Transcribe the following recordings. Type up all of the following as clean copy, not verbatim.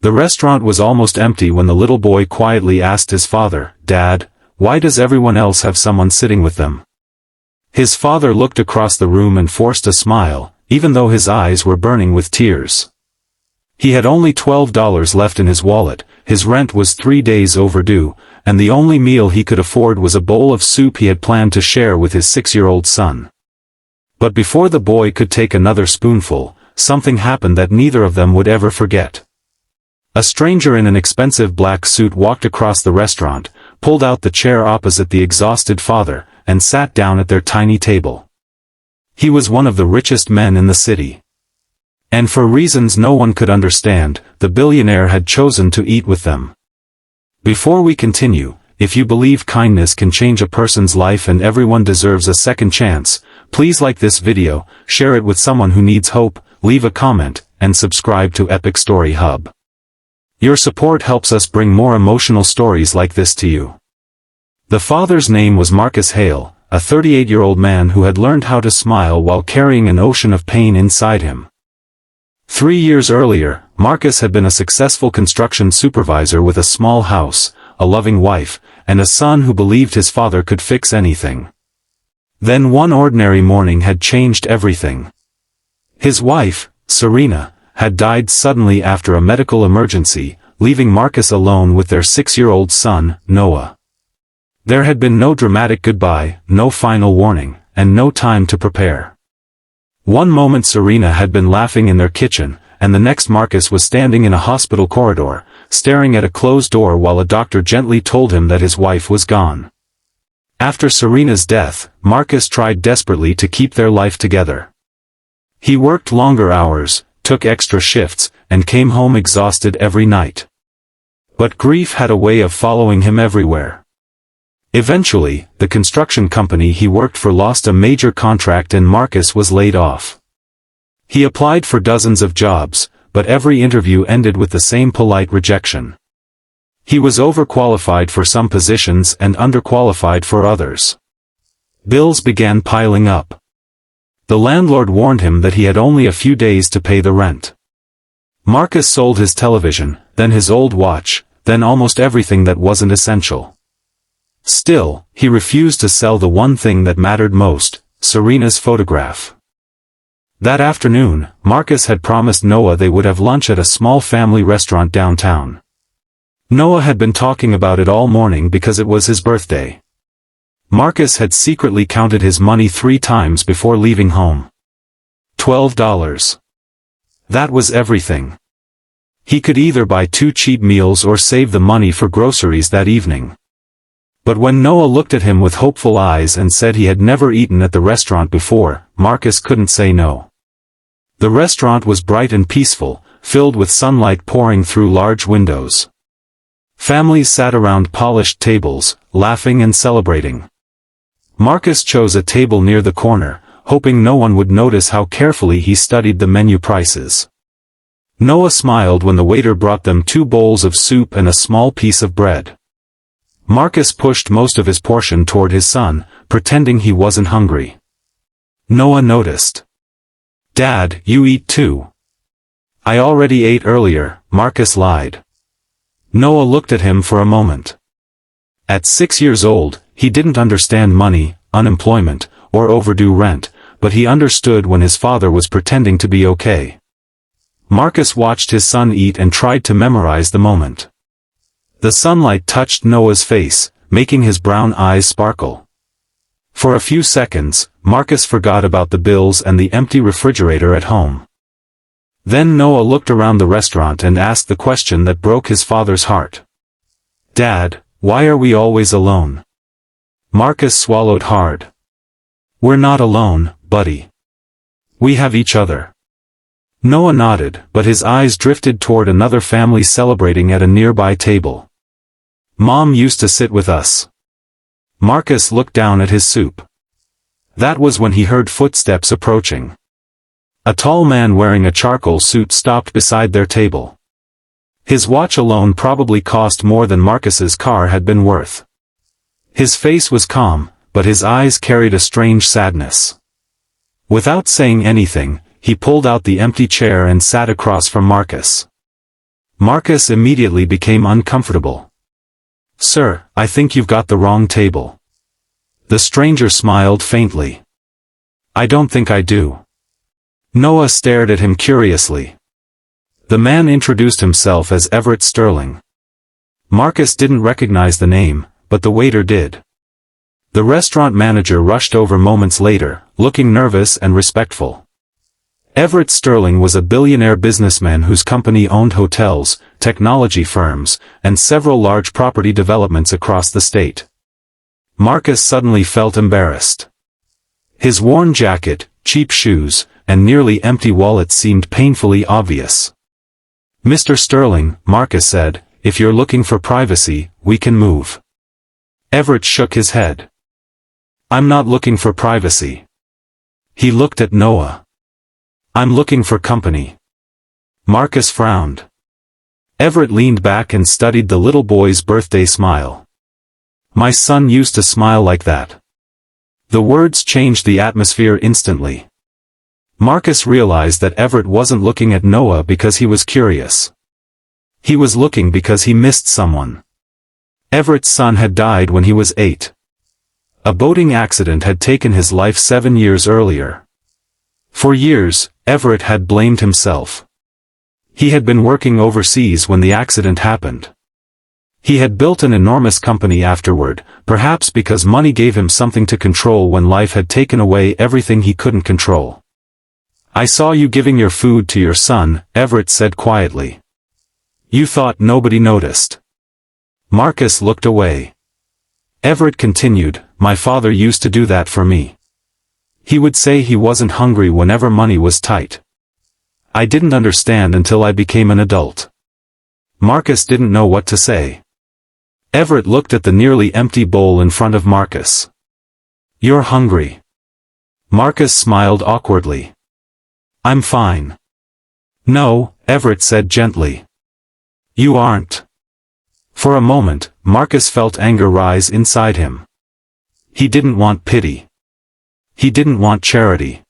The restaurant was almost empty when the little boy quietly asked his father, "Dad, why does everyone else have someone sitting with them?" His father looked across the room and forced a smile, even though his eyes were burning with tears. He had only $12 left in his wallet, his rent was 3 days overdue, and the only meal he could afford was a bowl of soup he had planned to share with his 6-year-old son. But before the boy could take another spoonful, something happened that neither of them would ever forget. A stranger in an expensive black suit walked across the restaurant, pulled out the chair opposite the exhausted father, and sat down at their tiny table. He was one of the richest men in the city. And for reasons no one could understand, the billionaire had chosen to eat with them. Before we continue, if you believe kindness can change a person's life and everyone deserves a second chance, please like this video, share it with someone who needs hope, leave a comment, and subscribe to Epic Story Hub. Your support helps us bring more emotional stories like this to you. The father's name was Marcus Hale, a 38-year-old man who had learned how to smile while carrying an ocean of pain inside him. 3 years earlier, Marcus had been a successful construction supervisor with a small house, a loving wife, and a son who believed his father could fix anything. Then one ordinary morning had changed everything. His wife, Serena, had died suddenly after a medical emergency, leaving Marcus alone with their 6-year-old son, Noah. There had been no dramatic goodbye, no final warning, and no time to prepare. One moment Serena had been laughing in their kitchen, and the next Marcus was standing in a hospital corridor, staring at a closed door while a doctor gently told him that his wife was gone. After Serena's death, Marcus tried desperately to keep their life together. He worked longer hours, took extra shifts, and came home exhausted every night. But grief had a way of following him everywhere. Eventually, the construction company he worked for lost a major contract and Marcus was laid off. He applied for dozens of jobs, but every interview ended with the same polite rejection. He was overqualified for some positions and underqualified for others. Bills began piling up. The landlord warned him that he had only a few days to pay the rent. Marcus sold his television, then his old watch, then almost everything that wasn't essential. Still, he refused to sell the one thing that mattered most, Serena's photograph. That afternoon, Marcus had promised Noah they would have lunch at a small family restaurant downtown. Noah had been talking about it all morning because it was his birthday. Marcus had secretly counted his money 3 times before leaving home. $12. That was everything. He could either buy 2 cheap meals or save the money for groceries that evening. But when Noah looked at him with hopeful eyes and said he had never eaten at the restaurant before, Marcus couldn't say no. The restaurant was bright and peaceful, filled with sunlight pouring through large windows. Families sat around polished tables, laughing and celebrating. Marcus chose a table near the corner, hoping no one would notice how carefully he studied the menu prices. Noah smiled when the waiter brought them 2 bowls of soup and a small piece of bread. Marcus pushed most of his portion toward his son, pretending he wasn't hungry. Noah noticed. "Dad, you eat too." "I already ate earlier," Marcus lied. Noah looked at him for a moment. At 6 years old, he didn't understand money, unemployment, or overdue rent, but he understood when his father was pretending to be okay. Marcus watched his son eat and tried to memorize the moment. The sunlight touched Noah's face, making his brown eyes sparkle. For a few seconds, Marcus forgot about the bills and the empty refrigerator at home. Then Noah looked around the restaurant and asked the question that broke his father's heart. "Dad, why are we always alone?" Marcus swallowed hard. "We're not alone, buddy. We have each other." Noah nodded, but his eyes drifted toward another family celebrating at a nearby table. "Mom used to sit with us." Marcus looked down at his soup. That was when he heard footsteps approaching. A tall man wearing a charcoal suit stopped beside their table. His watch alone probably cost more than Marcus's car had been worth. His face was calm, but his eyes carried a strange sadness. Without saying anything, he pulled out the empty chair and sat across from Marcus. Marcus immediately became uncomfortable. "Sir, I think you've got the wrong table." The stranger smiled faintly. "I don't think I do." Noah stared at him curiously. The man introduced himself as Everett Sterling. Marcus didn't recognize the name, but the waiter did. The restaurant manager rushed over moments later, looking nervous and respectful. Everett Sterling was a billionaire businessman whose company owned hotels, technology firms, and several large property developments across the state. Marcus suddenly felt embarrassed. His worn jacket, cheap shoes, and nearly empty wallet seemed painfully obvious. "Mr. Sterling," Marcus said, "if you're looking for privacy, we can move." Everett shook his head. "I'm not looking for privacy." He looked at Noah. "I'm looking for company." Marcus frowned. Everett leaned back and studied the little boy's birthday smile. "My son used to smile like that." The words changed the atmosphere instantly. Marcus realized that Everett wasn't looking at Noah because he was curious. He was looking because he missed someone. Everett's son had died when he was 8. A boating accident had taken his life 7 years earlier. For years, Everett had blamed himself. He had been working overseas when the accident happened. He had built an enormous company afterward, perhaps because money gave him something to control when life had taken away everything he couldn't control. "I saw you giving your food to your son," Everett said quietly. "You thought nobody noticed." Marcus looked away. Everett continued, "My father used to do that for me. He would say he wasn't hungry whenever money was tight. I didn't understand until I became an adult." Marcus didn't know what to say. Everett looked at the nearly empty bowl in front of Marcus. "You're hungry." Marcus smiled awkwardly. "I'm fine." "No," Everett said gently. "You aren't." For a moment, Marcus felt anger rise inside him. He didn't want pity. He didn't want charity.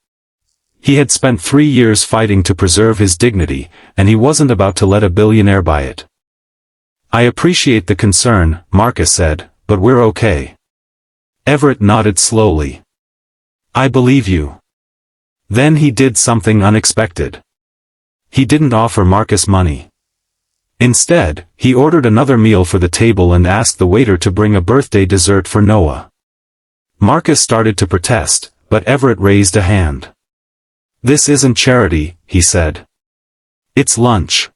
He had spent 3 years fighting to preserve his dignity, and he wasn't about to let a billionaire buy it. "I appreciate the concern," Marcus said, "but we're okay." Everett nodded slowly. "I believe you." Then he did something unexpected. He didn't offer Marcus money. Instead, he ordered another meal for the table and asked the waiter to bring a birthday dessert for Noah. Marcus started to protest, but Everett raised a hand. "This isn't charity," he said. "It's lunch."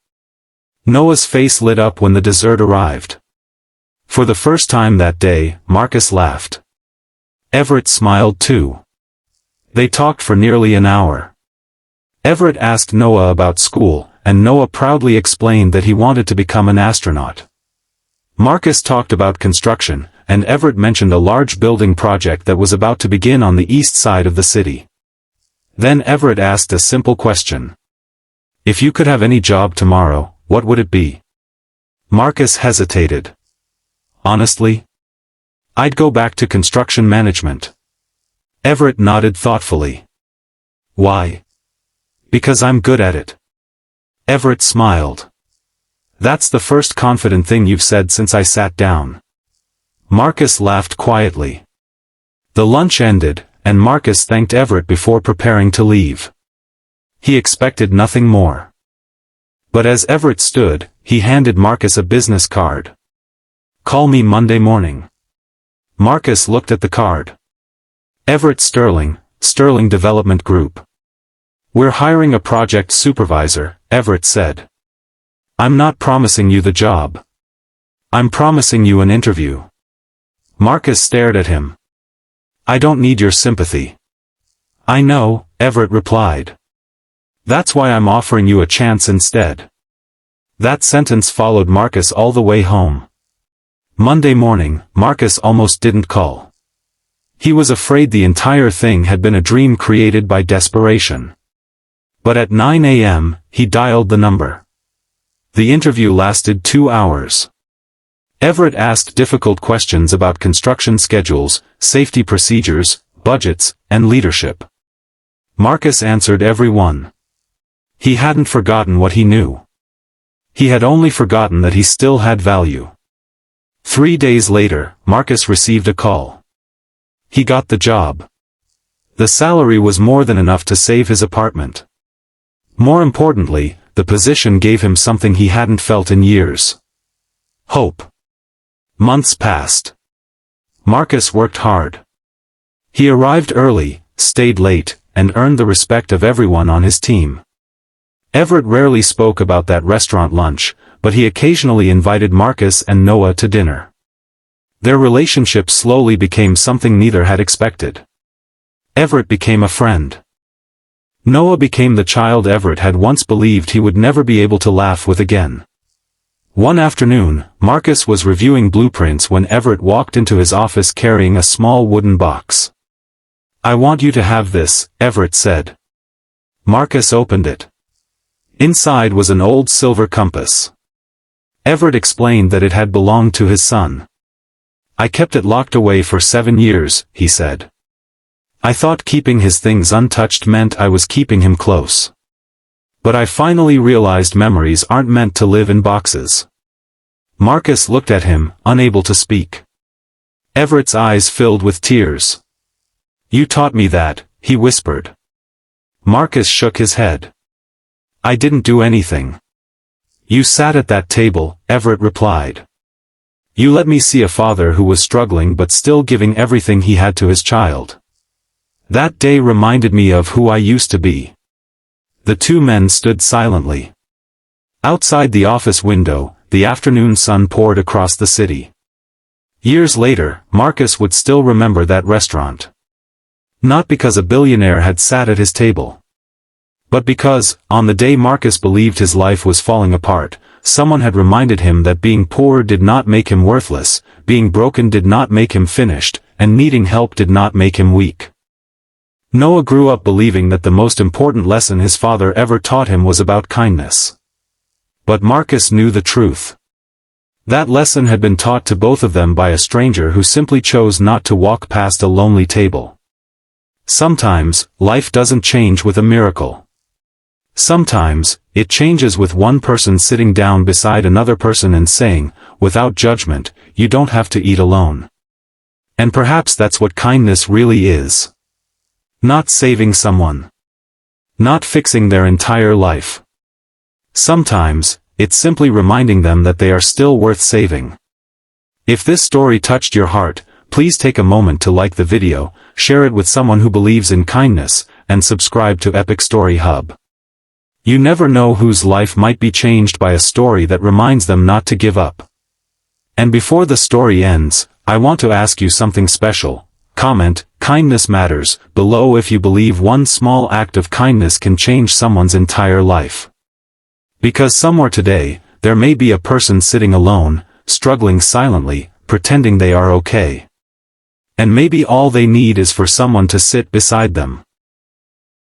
Noah's face lit up when the dessert arrived. For the first time that day, Marcus laughed. Everett smiled too. They talked for nearly an hour. Everett asked Noah about school, and Noah proudly explained that he wanted to become an astronaut. Marcus talked about construction, and Everett mentioned a large building project that was about to begin on the east side of the city. Then Everett asked a simple question. "If you could have any job tomorrow, what would it be?" Marcus hesitated. "Honestly? I'd go back to construction management." Everett nodded thoughtfully. "Why?" "Because I'm good at it." Everett smiled. "That's the first confident thing you've said since I sat down." Marcus laughed quietly. The lunch ended, and Marcus thanked Everett before preparing to leave. He expected nothing more. But as Everett stood, he handed Marcus a business card. "Call me Monday morning." Marcus looked at the card. "Everett Sterling, Sterling Development Group. We're hiring a project supervisor," Everett said. "I'm not promising you the job. I'm promising you an interview." Marcus stared at him. "I don't need your sympathy." "I know," Everett replied. "That's why I'm offering you a chance instead." That sentence followed Marcus all the way home. Monday morning, Marcus almost didn't call. He was afraid the entire thing had been a dream created by desperation. But at 9 a.m., he dialed the number. The interview lasted 2 hours. Everett asked difficult questions about construction schedules, safety procedures, budgets, and leadership. Marcus answered every one. He hadn't forgotten what he knew. He had only forgotten that he still had value. 3 days later, Marcus received a call. He got the job. The salary was more than enough to save his apartment. More importantly, the position gave him something he hadn't felt in years. Hope. Months passed. Marcus worked hard. He arrived early, stayed late, and earned the respect of everyone on his team. Everett rarely spoke about that restaurant lunch, but he occasionally invited Marcus and Noah to dinner. Their relationship slowly became something neither had expected. Everett became a friend. Noah became the child Everett had once believed he would never be able to laugh with again. One afternoon, Marcus was reviewing blueprints when Everett walked into his office carrying a small wooden box. "I want you to have this," Everett said. Marcus opened it. Inside was an old silver compass. Everett explained that it had belonged to his son. "I kept it locked away for 7 years," he said. "I thought keeping his things untouched meant I was keeping him close. But I finally realized memories aren't meant to live in boxes." Marcus looked at him, unable to speak. Everett's eyes filled with tears. "You taught me that," he whispered. Marcus shook his head. "I didn't do anything." "You sat at that table," Everett replied. "You let me see a father who was struggling but still giving everything he had to his child. That day reminded me of who I used to be." The two men stood silently. Outside the office window, the afternoon sun poured across the city. Years later, Marcus would still remember that restaurant. Not because a billionaire had sat at his table, but because, on the day Marcus believed his life was falling apart, someone had reminded him that being poor did not make him worthless, being broken did not make him finished, and needing help did not make him weak. Noah grew up believing that the most important lesson his father ever taught him was about kindness. But Marcus knew the truth. That lesson had been taught to both of them by a stranger who simply chose not to walk past a lonely table. Sometimes, life doesn't change with a miracle. Sometimes, it changes with one person sitting down beside another person and saying, without judgment, "You don't have to eat alone." And perhaps that's what kindness really is. Not saving someone. Not fixing their entire life. Sometimes, it's simply reminding them that they are still worth saving. If this story touched your heart, please take a moment to like the video, share it with someone who believes in kindness, and subscribe to Epic Story Hub. You never know whose life might be changed by a story that reminds them not to give up. And before the story ends, I want to ask you something special. Comment, "Kindness matters," below if you believe one small act of kindness can change someone's entire life. Because somewhere today, there may be a person sitting alone, struggling silently, pretending they are okay. And maybe all they need is for someone to sit beside them.